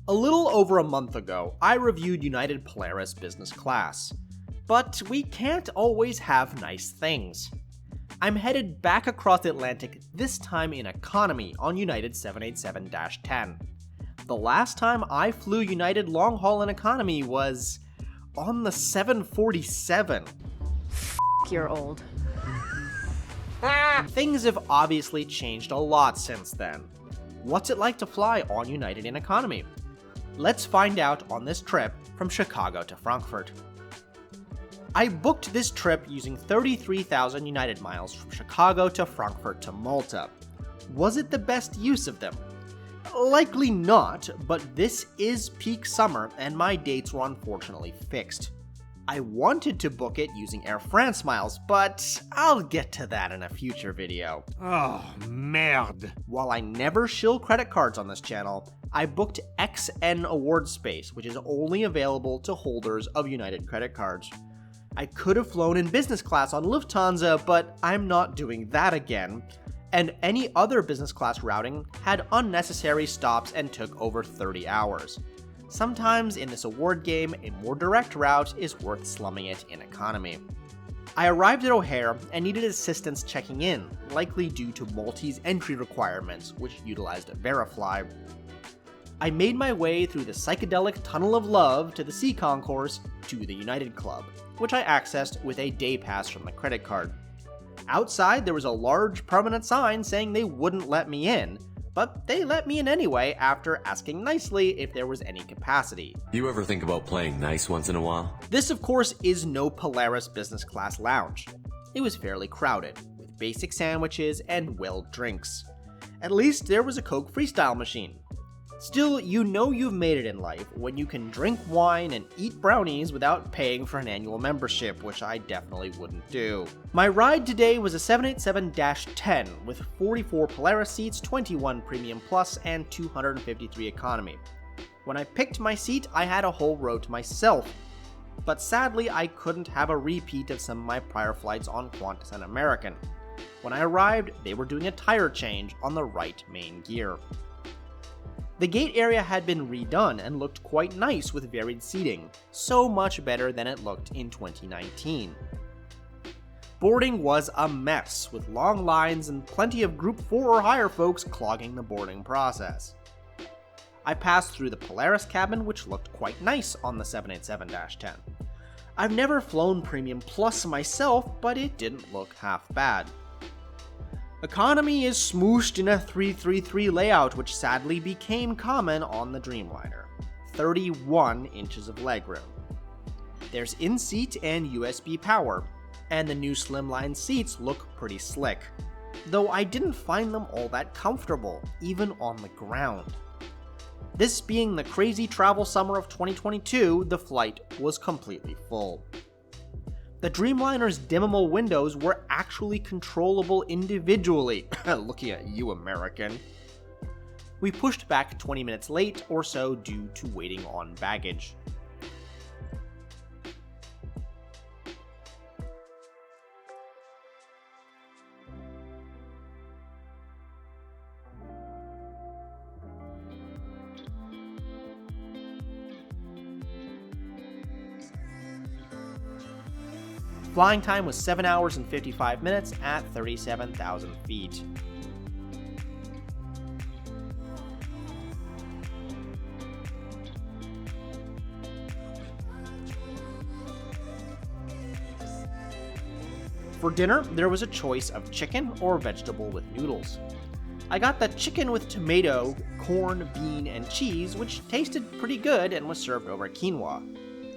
A little over a month ago, I reviewed United Polaris Business Class. But we can't always have nice things. I'm headed back across the Atlantic, this time in economy on United 787-10. The last time I flew United long haul in economy was on the 747. You're old. Things have obviously changed a lot since then. What's it like to fly on United in economy? Let's find out on this trip from Chicago to Frankfurt. I booked this trip using 33,000 United miles from Chicago to Frankfurt to Malta. Was it the best use of them? Likely not, but this is peak summer and my dates were unfortunately fixed. I wanted to book it using Air France miles, but I'll get to that in a future video. Oh, merde. While I never shill credit cards on this channel, I booked XN Award Space, which is only available to holders of United credit cards. I could have flown in business class on Lufthansa, but I'm not doing that again. And any other business class routing had unnecessary stops and took over 30 hours. Sometimes in this award game, a more direct route is worth slumming it in economy. I arrived at O'Hare and needed assistance checking in, likely due to Maltese entry requirements, which utilized Verifly. I made my way through the psychedelic tunnel of love to the C concourse to the United Club, which I accessed with a day pass from the credit card. Outside, there was a large permanent sign saying they wouldn't let me in, but they let me in anyway after asking nicely if there was any capacity. You ever think about playing nice once in a while? This, of course, is no Polaris business class lounge. It was fairly crowded, with basic sandwiches and well drinks. At least there was a Coke Freestyle machine. Still, you know you've made it in life when you can drink wine and eat brownies without paying for an annual membership, which I definitely wouldn't do. My ride today was a 787-10 with 44 Polaris seats, 21 Premium Plus, and 253 Economy. When I picked my seat, I had a whole row to myself, but sadly I couldn't have a repeat of some of my prior flights on Qantas and American. When I arrived, they were doing a tire change on the right main gear. The gate area had been redone and looked quite nice with varied seating, so much better than it looked in 2019. Boarding was a mess, with long lines and plenty of Group 4 or higher folks clogging the boarding process. I passed through the Polaris cabin, which looked quite nice on the 787-10. I've never flown Premium Plus myself, but it didn't look half bad. Economy is smooshed in a 333 layout, which sadly became common on the Dreamliner. 31 inches of legroom. There's in-seat and USB power, and the new slimline seats look pretty slick, though I didn't find them all that comfortable, even on the ground. This being the crazy travel summer of 2022, the flight was completely full. The Dreamliner's dimmable windows were actually controllable individually. Looking at you, American. We pushed back 20 minutes late or so due to waiting on baggage. Flying time was 7 hours and 55 minutes at 37,000 feet. For dinner, there was a choice of chicken or vegetable with noodles. I got the chicken with tomato, corn, bean, and cheese, which tasted pretty good and was served over quinoa.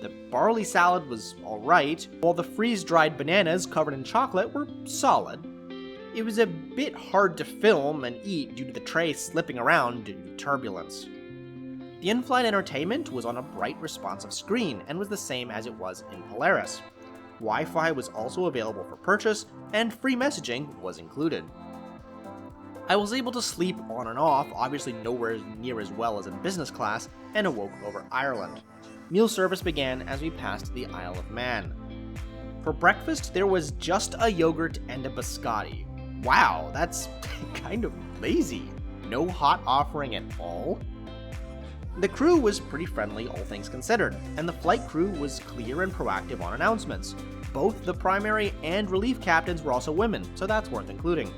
The barley salad was alright, while the freeze-dried bananas covered in chocolate were solid. It was a bit hard to film and eat due to the tray slipping around due to turbulence. The in-flight entertainment was on a bright responsive screen and was the same as it was in Polaris. Wi-Fi was also available for purchase, and free messaging was included. I was able to sleep on and off, obviously nowhere near as well as in business class, and awoke over Ireland. Meal service began as we passed the Isle of Man. For breakfast, there was just a yogurt and a biscotti. Wow, that's kind of lazy. No hot offering at all? The crew was pretty friendly, all things considered, and the flight crew was clear and proactive on announcements. Both the primary and relief captains were also women, so that's worth including.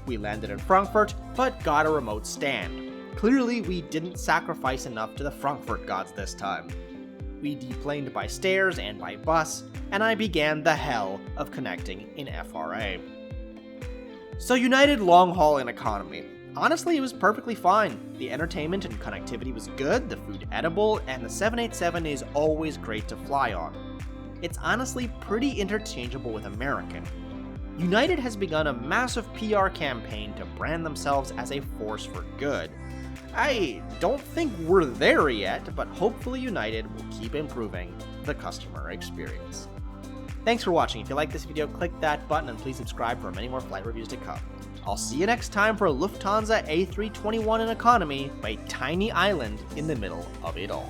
We landed in Frankfurt, but got a remote stand. Clearly, we didn't sacrifice enough to the Frankfurt gods this time. We deplaned by stairs and by bus, and I began the hell of connecting in FRA. So United long haul and economy. Honestly, it was perfectly fine. The entertainment and connectivity was good, the food edible, and the 787 is always great to fly on. It's honestly pretty interchangeable with American. United has begun a massive PR campaign to brand themselves as a force for good. I don't think we're there yet, but hopefully United will keep improving the customer experience. Thanks for watching. If you like this video, click that button and please subscribe for many more flight reviews to come. I'll see you next time for Lufthansa A321 in economy, a tiny island in the middle of it all.